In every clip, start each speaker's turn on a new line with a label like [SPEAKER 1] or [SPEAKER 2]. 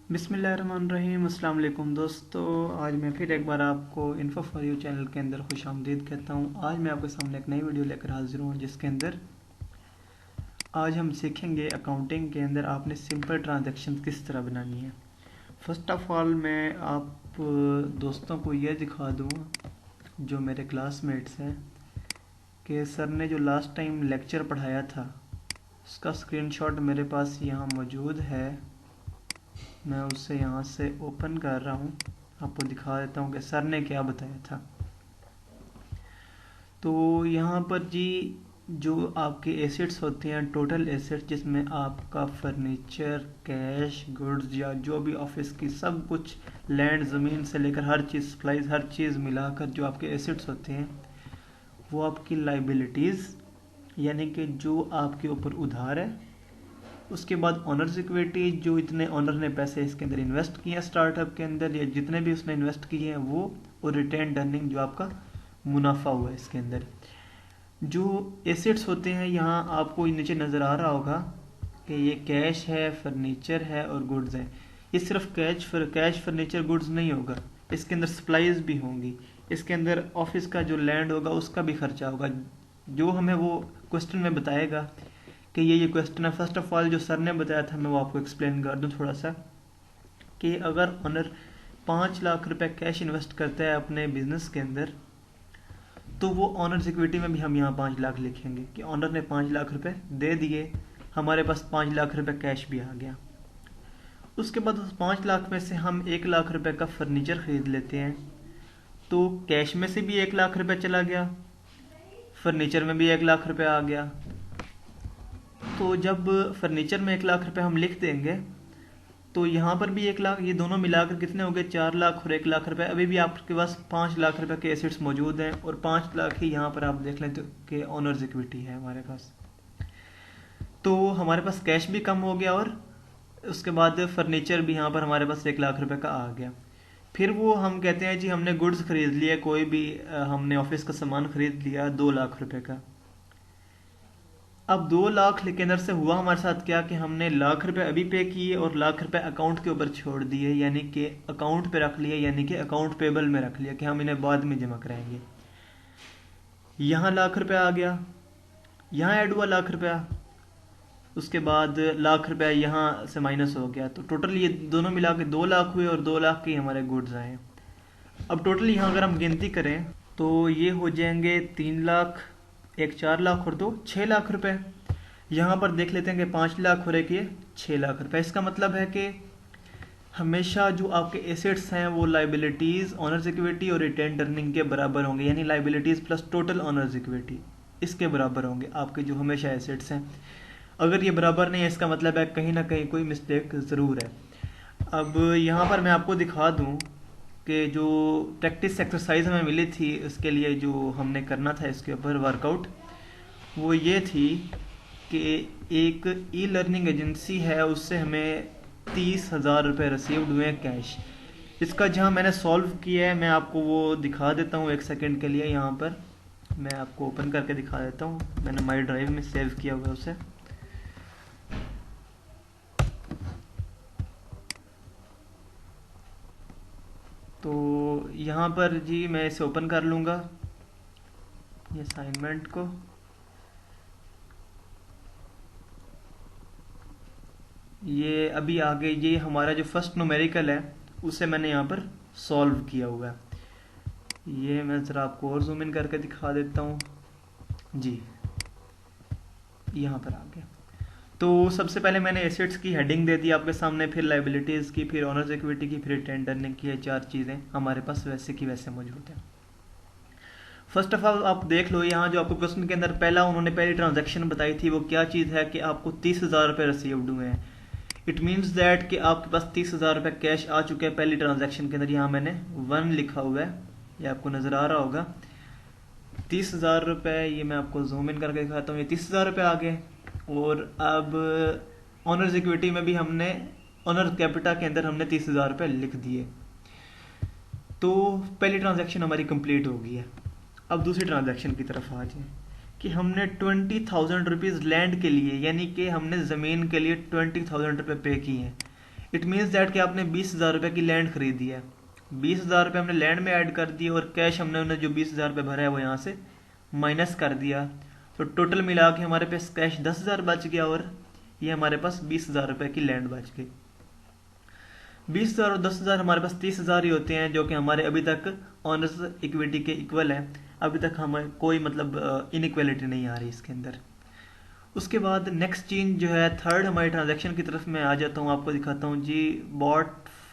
[SPEAKER 1] बिस्मिल्लाहिर्रहमानिर्रहीम। अस्सलाम वालेकुम दोस्तों, आज मैं फिर एक बार आपको इन्फो फॉर यू चैनल के अंदर खुश आमदीद कहता हूँ। आज मैं आपके सामने एक नई वीडियो लेकर हाजिर हूँ, जिसके अंदर आज हम सीखेंगे अकाउंटिंग के अंदर आपने सिंपल ट्रांजैक्शन किस तरह बनानी है। फर्स्ट ऑफ ऑल मैं आप दोस्तों को ये दिखा दूँ जो मेरे क्लासमेट्स हैं कि सर ने जो लास्ट टाइम लेक्चर पढ़ाया था उसका स्क्रीनशॉट मेरे पास यहाँ मौजूद है। मैं उसे यहाँ से ओपन कर रहा हूँ, आपको दिखा देता हूँ कि सर ने क्या बताया था। तो यहाँ पर जी जो आपके एसेट्स होते हैं, टोटल एसेट्स, जिसमें आपका फर्नीचर, कैश, गुड्स या जो भी ऑफिस की सब कुछ, लैंड, ज़मीन से लेकर हर चीज़, सप्लाईज, हर चीज़ मिलाकर जो आपके एसेट्स होते हैं वो आपकी लाइबिलिटीज़, यानी कि जो आपके ऊपर उधार है। उसके बाद ऑनर्स इक्विटी, जो इतने ऑनर ने पैसे इसके अंदर इन्वेस्ट किए हैं स्टार्टअप के अंदर, या जितने भी उसने इन्वेस्ट किए हैं वो, और रिटेन अर्निंग, जो आपका मुनाफा हुआ है इसके अंदर। जो एसेट्स होते हैं यहाँ आपको नीचे नज़र आ रहा होगा कि ये कैश है, फर्नीचर है और गुड्स है। ये सिर्फ कैश फर्नीचर गुड्स नहीं होगा, इसके अंदर सप्लाईज भी होंगी। इसके अंदर ऑफिस का जो लैंड होगा उसका भी खर्चा होगा, जो हमें वो क्वेश्चन में बताएगा कि ये क्वेश्चन है। फर्स्ट ऑफ ऑल जो सर ने बताया था मैं वो आपको एक्सप्लेन कर दूं थोड़ा सा, कि अगर ऑनर 5 लाख रुपए कैश इन्वेस्ट करता है अपने बिजनेस के अंदर, तो वो ऑनर्स इक्विटी में भी हम यहाँ 5 लाख लिखेंगे कि ऑनर ने 5 लाख रुपए दे दिए, हमारे पास 5 लाख रुपए कैश भी आ गया। उसके बाद उस 5 लाख में से हम 1 लाख रुपए का फर्नीचर खरीद लेते हैं, तो कैश में से भी 1 लाख रुपए चला गया, फर्नीचर में भी 1 लाख रुपए आ गया। तो जब फर्नीचर में 1 लाख रुपए हम लिख देंगे तो यहाँ पर भी 1 लाख, ये दोनों मिलाकर कितने हो गए, 4 लाख और 1 लाख रुपए। अभी भी आपके पास 5 लाख रुपए के एसेट्स मौजूद हैं, और 5 लाख ही यहाँ पर आप देख लें तो कि ऑनर्स इक्विटी है हमारे पास। तो हमारे पास कैश भी कम हो गया, और उसके बाद फर्नीचर भी यहाँ पर हमारे पास 1 लाख रुपए का आ गया। फिर वो हम कहते हैं जी हमने गुड्स खरीद लिया, कोई भी हमने ऑफिस का सामान खरीद लिया 2 लाख रुपए का। अब 2 लाख के अंदर से हुआ हमारे साथ क्या कि हमने लाख रुपए अभी पे किए और लाख रुपए अकाउंट के ऊपर छोड़ दिए, यानी कि अकाउंट पे रख लिया, यानी कि अकाउंट पेबल में रख लिया कि हम इन्हें बाद में जमा कराएंगे। यहाँ लाख रुपए आ गया, यहाँ ऐड हुआ लाख रुपया, उसके बाद लाख रुपया यहाँ से माइनस हो गया, तो टोटल ये दोनों मिला के 2 लाख हुए, और 2 लाख के हमारे गुड्स आए। अब टोटल यहाँ अगर हम गिनती करें तो ये हो जाएंगे 3 लाख, एक 4 लाख और 2 6 लाख रुपए। यहाँ पर देख लेते हैं कि 5 लाख और एक ये 6 लाख रुपए। इसका मतलब है कि हमेशा जो आपके एसेट्स हैं वो लाइबिलिटीज़, ऑनर्स इक्विटी और रिटेन अर्निंग के बराबर होंगे, यानी liabilities plus total honours equity इसके बराबर होंगे आपके जो हमेशा एसेट्स हैं। अगर ये बराबर नहीं है इसका मतलब है कहीं ना कहीं कोई मिस्टेक ज़रूर है। अब यहाँ पर मैं आपको दिखा दूँ कि जो प्रैक्टिस एक्सरसाइज हमें मिली थी, उसके लिए जो हमने करना था इसके ऊपर वर्कआउट, वो ये थी कि एक ई लर्निंग एजेंसी है, उससे हमें 30,000 रुपये रिसीव्ड हुए हैं कैश। इसका जहाँ मैंने सॉल्व किया है मैं आपको वो दिखा देता हूँ एक सेकंड के लिए। यहाँ पर मैं आपको ओपन करके दिखा देता हूँ, मैंने माई ड्राइव में सेव किया हुआ है उसे। तो यहाँ पर जी मैं इसे ओपन कर लूँगा, ये असाइनमेंट को। ये अभी आगे ये हमारा जो फर्स्ट न्यूमेरिकल है उसे मैंने यहाँ पर सॉल्व किया हुआ है। ये मैं ज़रा आपको और जूम इन करके दिखा देता हूँ जी, यहाँ पर आ गया। तो सबसे पहले मैंने एसेट्स की हेडिंग दे दी आपके सामने, फिर लाइबिलिटीज़ की, फिर ऑनर्स इक्विटी की, फिर रिटेन अर्निंग की। 4 चीज़ें हमारे पास वैसे की वैसे मौजूद है। फर्स्ट ऑफ ऑल आप देख लो यहाँ जो आपको क्वेश्चन के अंदर पहला उन्होंने पहली ट्रांजैक्शन बताई थी, वो क्या चीज़ है कि आपको 30,000 रुपये रिसीव्ड हुए हैं। इट मीन्स दैट कि आपके पास 30,000 रुपये कैश आ चुके हैं पहली ट्रांजैक्शन के अंदर। यहाँ मैंने 1 लिखा हुआ है, ये आपको नज़र आ रहा होगा। 30,000 रुपये, ये मैं आपको जूम इन करके दिखाता हूँ, ये 30,000 रुपये आ गए। और अब ऑनर्स इक्विटी में भी हमने, ऑनर कैपिटा के अंदर हमने 30,000 रुपये लिख दिए। तो पहली ट्रांजैक्शन हमारी कंप्लीट हो गई है। अब दूसरी ट्रांजैक्शन की तरफ आ जाए कि हमने 20,000 रुपीज़ लैंड के लिए, यानी कि हमने ज़मीन के लिए 20,000 रुपये पे किए हैं। इट मीन्स दैट कि आपने 20,000 रुपये की लैंड खरीदी है, 20,000 रुपये हमने लैंड में ऐड कर दिए और कैश हमने उन्हें जो 20,000 रुपये भरा है वो यहाँ से माइनस कर दिया, तो टोटल मिला के हमारे पास कैश 10,000 बच गया और ये हमारे पास 20,000 रुपये की लैंड बच गई। 20,000 और 10,000 हमारे पास 30,000 ही होते हैं, जो कि हमारे अभी तक ऑनर्स इक्विटी के इक्वल है। अभी तक हमें कोई मतलब इनइक्वालिटी नहीं आ रही इसके अंदर। उसके बाद नेक्स्ट चीज जो है थर्ड हमारी ट्रांजैक्शन की तरफ मैं आ जाता हूँ, आपको दिखाता हूँ जी। बॉट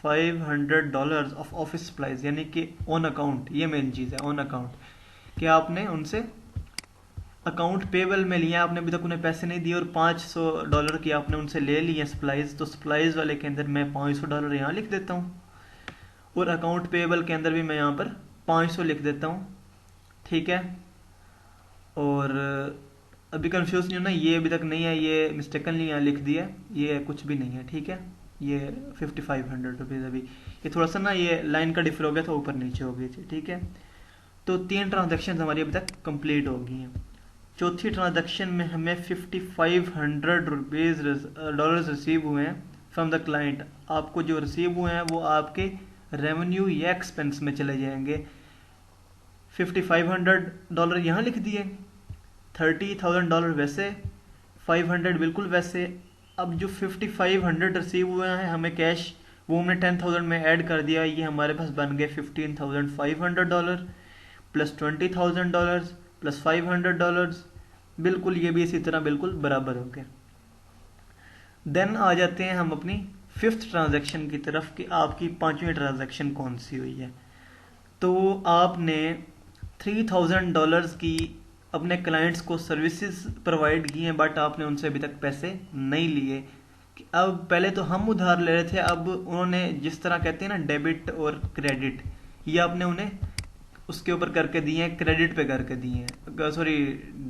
[SPEAKER 1] $500 ऑफ ऑफिस सप्लाईज, यानी कि ऑन अकाउंट, ये मेन चीज़ है ऑन अकाउंट, कि आपने उनसे अकाउंट पेबल में लिया, आपने अभी तक उन्हें पैसे नहीं दिए और $500 की आपने उनसे ले लिए सप्लाईज, तो सप्लाईज वाले के अंदर मैं $500 यहाँ लिख देता हूँ और अकाउंट पेबल के अंदर भी मैं यहाँ पर 500 लिख देता हूँ, ठीक है। और अभी कंफ्यूज नहीं होना, ये अभी तक नहीं है, ये मिस्टेकनली यहाँ लिख दिया, ये कुछ भी नहीं है, ठीक है। ये 5500 रुपीज़, अभी ये थोड़ा सा ना ये लाइन का डिफर हो गया था, ऊपर नीचे हो गई थी, ठीक है। तो 3 ट्रांजेक्शन हमारी अभी तक कंप्लीट हो गई हैं। चौथी ट्रांजैक्शन में हमें $5,500 रिसीव हुए हैं फ्रॉम द क्लाइंट। आपको जो रिसीव हुए हैं वो आपके रेवेन्यू या एक्सपेंस में चले जाएंगे। $5,500 यहाँ लिख दिए, $30,000 वैसे, 500 बिल्कुल वैसे। अब जो 5,500 रिसीव हुए हैं हमें कैश, वो हमने 10,000 में ऐड कर दिया, ये हमारे पास बन गए $15,500 प्लस $20,000 प्लस $500, बिल्कुल ये भी इसी तरह बिल्कुल बराबर हो गए। देन आ जाते हैं हम अपनी फिफ्थ ट्रांजैक्शन की तरफ कि आपकी पांचवी ट्रांजैक्शन कौन सी हुई है। तो आपने $3,000 की अपने क्लाइंट्स को सर्विसेज प्रोवाइड की हैं, बट आपने उनसे अभी तक पैसे नहीं लिए। अब पहले तो हम उधार ले रहे थे, अब उन्होंने जिस तरह कहते हैं ना डेबिट और क्रेडिट, ये आपने उन्हें उसके ऊपर करके दिए हैं, क्रेडिट पे करके दिए हैं, सॉरी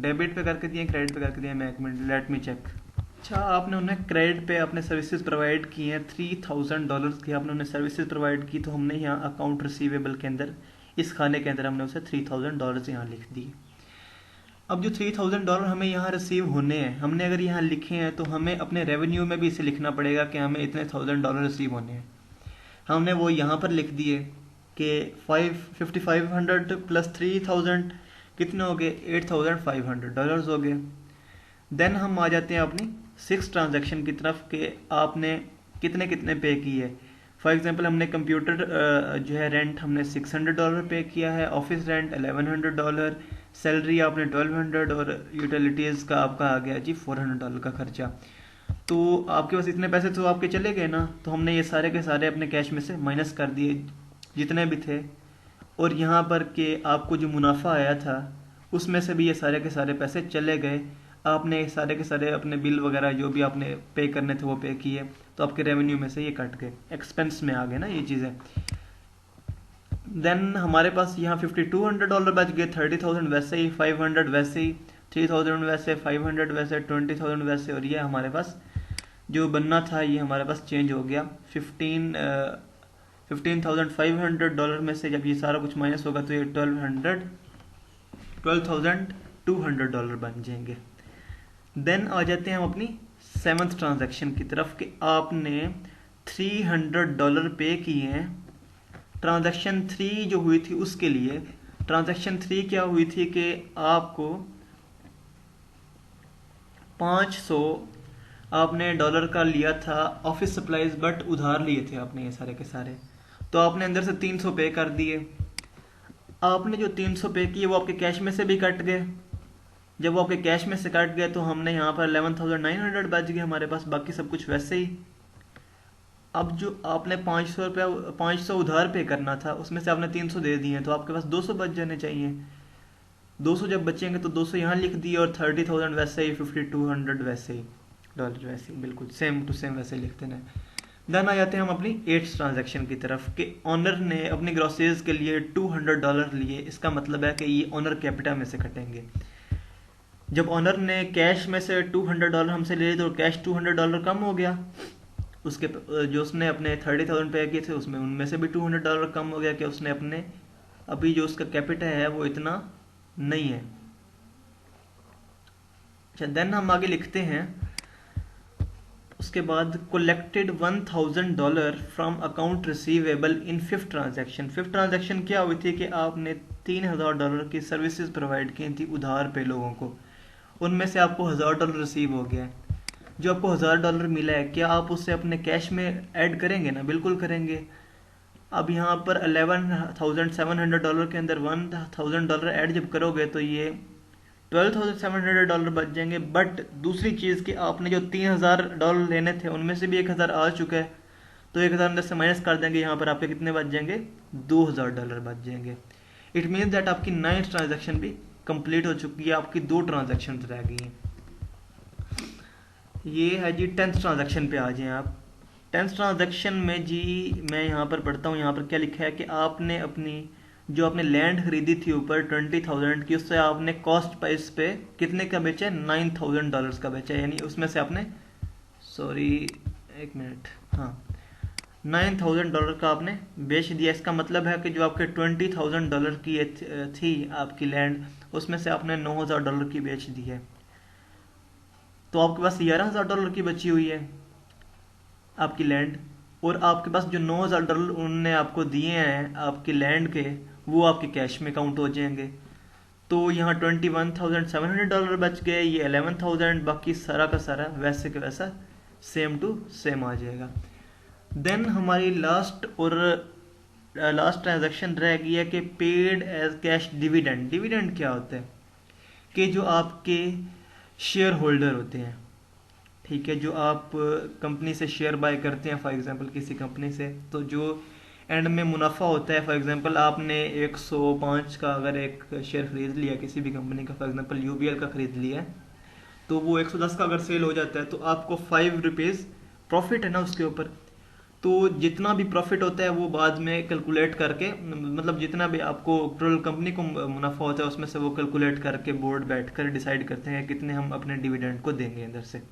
[SPEAKER 1] डेबिट पे करके दिए हैं, क्रेडिट पे करके दिए हैं। मैं एक मिनट, लेट मी चेक। अच्छा, आपने उन्हें क्रेडिट पे अपने सर्विसेज प्रोवाइड की हैं, $3,000 की आपने उन्हें सर्विसेज प्रोवाइड की, तो हमने यहाँ अकाउंट रिसीवेबल के अंदर इस खाने के अंदर हमने उसे $3,000 यहाँ लिख दिए। अब जो $3,000 हमें यहाँ रिसीव होने हैं, हमने अगर यहाँ लिखे हैं तो हमें अपने रेवेन्यू में भी इसे लिखना पड़ेगा कि हमें इतने $1,000 रिसीव होने हैं। हमने वो यहाँ पर लिख दिए कि 5,500 प्लस 3,000 कितने हो गए, $8,500 हो गए। देन हम आ जाते हैं अपनी सिक्स ट्रांजैक्शन की तरफ कि आपने कितने कितने पे किए। फॉर एग्जांपल हमने कंप्यूटर जो है रेंट हमने $600 पे किया है, ऑफिस रेंट $1,100, सैलरी आपने 1,200 और यूटिलिटीज़ का आपका आ गया जी $400 का खर्चा। तो आपके पास इतने पैसे तो आपके चले गए ना, तो हमने ये सारे के सारे अपने कैश में से माइनस कर दिए जितने भी थे, और यहाँ पर के आपको जो मुनाफा आया था उसमें से भी ये सारे के सारे पैसे चले गए। आपने सारे के सारे अपने बिल वगैरह जो भी आपने पे करने थे वो पे किए, तो आपके रेवेन्यू में से ये कट गए, एक्सपेंस में आ गए ना ये चीज़ें। देन हमारे पास यहाँ $5,200 बच गए, 30,000 वैसे ही, 500 वैसे ही, 3,000 वैसे, 500 वैसे, 20,000 वैसे, और ये हमारे पास जो बनना था ये हमारे पास चेंज हो गया। $15,500 में से जब ये सारा कुछ माइनस होगा तो ये $12,200 बन जाएंगे। देन आ जाते हैं हम अपनी सेवंथ ट्रांजैक्शन की तरफ कि आपने $300 पे किए हैं। ट्रांजैक्शन 3 जो हुई थी उसके लिए, ट्रांजैक्शन 3 क्या हुई थी कि आपको 500 आपने डॉलर का लिया था ऑफिस सप्लाईज, बट उधार लिए थे आपने ये सारे के सारे, तो आपने अंदर से 300 पे कर दिए। आपने जो 300 पे किए वो आपके कैश में से भी कट गए। जब वो आपके कैश में से कट गए तो हमने यहाँ पर 11,900 बच गए हमारे पास, बाकी सब कुछ वैसे ही। अब जो आपने $500 उधार पे करना था उसमें से आपने 300 दे दिए हैं, तो आपके पास 200 बच जाने चाहिए। 200 जब बचेंगे तो 200 यहाँ लिख दिए, और 30,000 वैसे ही, 5,200 वैसे ही, डॉलर वैसे ही, बिल्कुल सेम टू सेम वैसे लिखते हैं। देन आ जाते हैं हम अपनी 8th ट्रांजैक्शन की तरफ कि ऑनर ने अपनी ग्रोसरीज के लिए $200 लिए। इसका मतलब है कि ये ऑनर कैपिटा में से कटेंगे। जब ऑनर ने कैश में से $200 हमसे ले लिए तो कैश $200 कम हो गया, उसके जो उसने अपने 30,000 पे किए थे उसमें उनमें से भी $200 कम हो गया कि उसने अपने अभी जो उसका कैपिटा है वो इतना नहीं है। अच्छा, देन हम आगे लिखते हैं उसके बाद collected $1000 from account receivable in fifth transaction. Fifth transaction क्या हुई थी कि आपने $3000 की सर्विसेज प्रोवाइड की थी उधार पे लोगों को, उनमें से आपको $1000 रिसीव हो गया है। जो आपको $1000 मिला है, क्या आप उसे अपने कैश में ऐड करेंगे ना? बिल्कुल करेंगे। अब यहाँ पर $11,700 के अंदर $1000 ऐड जब करोगे तो ये $12,700 बच जाएंगे। बट दूसरी चीज़ कि आपने जो $3000 लेने थे उनमें से भी 1000 आ चुका है, तो 1000 अंदर से माइनस कर देंगे, यहाँ पर आपके कितने बच जाएंगे? $2000 बच जाएंगे। इट मीन्स दैट आपकी 9th ट्रांजेक्शन भी कंप्लीट हो चुकी है, आपकी 2 ट्रांजेक्शन रह गई हैं। ये है जी 10th ट्रांजेक्शन पे आ जाएं आप। 10th ट्रांजेक्शन में जी मैं यहाँ पर पढ़ता हूँ, यहाँ पर क्या लिखा है कि आपने अपनी जो आपने लैंड खरीदी थी ऊपर 20,000 की, उससे आपने कॉस्ट प्राइस पे कितने का बेचा है? $9,000 का बेचा है। यानी उसमें से आपने एक मिनट, हाँ, $9,000 का आपने बेच दिया। इसका मतलब है कि जो आपके $20,000 की थी आपकी लैंड, उसमें से आपने $9,000 की बेच दी है, तो आपके पास $11,000 की बची हुई है आपकी लैंड। और आपके पास जो $9,000 उन्होंने आपको दिए हैं आपकी लैंड के, वो आपके कैश में काउंट हो जाएंगे। तो यहाँ $21,700 बच गए, ये 11,000, बाकी सारा का सारा वैसे के वैसा सेम टू सेम आ जाएगा। देन हमारी लास्ट ट्रांजैक्शन रह गई है कि paid as cash dividend. Dividend क्या होता है? कि जो आपके शेयर होल्डर होते हैं, ठीक है, जो आप कंपनी से शेयर बाय करते हैं फॉर एग्जांपल किसी कंपनी से, तो जो एंड में मुनाफा होता है, फॉर एग्जांपल आपने 105 का अगर एक शेयर खरीद लिया किसी भी कंपनी का, फॉर एग्जांपल यूबीएल का खरीद लिया है, तो वो 110 का अगर सेल हो जाता है तो आपको ₹5 प्रॉफिट है ना उसके ऊपर। तो जितना भी प्रॉफिट होता है वो बाद में कैलकुलेट करके, मतलब जितना भी आपको टोटल कंपनी को मुनाफा होता है उसमें से वो कैलकुलेट करके बोर्ड बैठकर डिसाइड करते हैं कितने हम अपने डिविडेंड को देंगे अंदर से।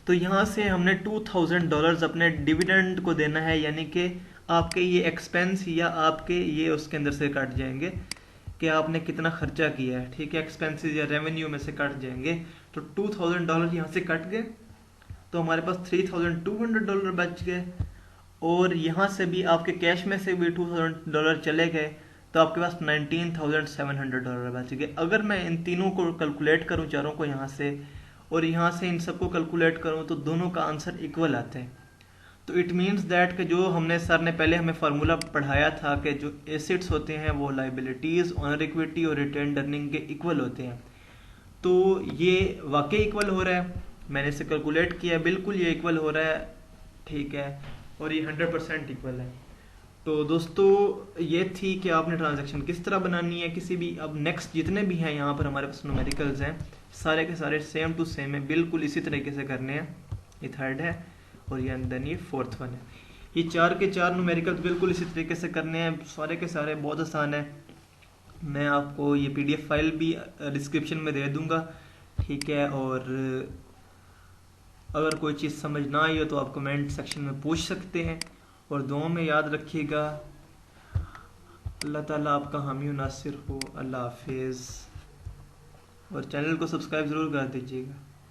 [SPEAKER 1] तो यहाँ से हमने $2,000 अपने डिविडेंड को देना है, यानी कि आपके ये एक्सपेंस या आपके ये उसके अंदर से कट जाएंगे कि आपने कितना खर्चा किया है, ठीक है, एक्सपेंसेस या रेवेन्यू में से कट जाएंगे। तो $2,000 यहाँ से कट गए, तो हमारे पास $3,200 बच गए। और यहाँ से भी आपके कैश में से भी $2,000 चले गए, तो आपके पास $19,700 बच गए। अगर मैं इन तीनों को कैलकुलेट करूँ, चारों को यहाँ से और यहाँ से इन सबको कैलकुलेट करूँ, तो दोनों का आंसर इक्वल आता है। तो इट मीन्स दैट कि जो हमने सर ने पहले हमें फार्मूला पढ़ाया था कि जो एसेट्स होते हैं वो लाइबिलिटीज, ऑनर इक्विटी और रिटेन्ड अर्निंग के इक्वल होते हैं। तो ये वाकई इक्वल हो रहा है, मैंने इसे कैलकुलेट किया, बिल्कुल ये इक्वल हो रहा है, ठीक है, और ये 100% इक्वल है। तो दोस्तों ये थी कि आपने ट्रांजैक्शन किस तरह बनानी है किसी भी। अब नेक्स्ट जितने भी हैं यहाँ पर हमारे पास न्यूमेरिकल्स हैं, सारे के सारे सेम टू सेम है, बिल्कुल इसी तरीके से करने हैं। ये थर्ड है और ये देन ये फोर्थ वन है। ये 4 के 4 न्यूमेरिकल्स बिल्कुल इसी तरीके से करने हैं, सारे के सारे बहुत आसान है। मैं आपको ये PDF फाइल भी डिस्क्रिप्शन में दे दूंगा, ठीक है। और अगर कोई चीज़ समझ ना आई हो तो आप कमेंट सेक्शन में पूछ सकते हैं। और दुआ में याद रखिएगा, अल्लाह ताला आपका हामी नासिर हो। अल्लाह हाफिज़। और चैनल को सब्सक्राइब ज़रूर कर दीजिएगा।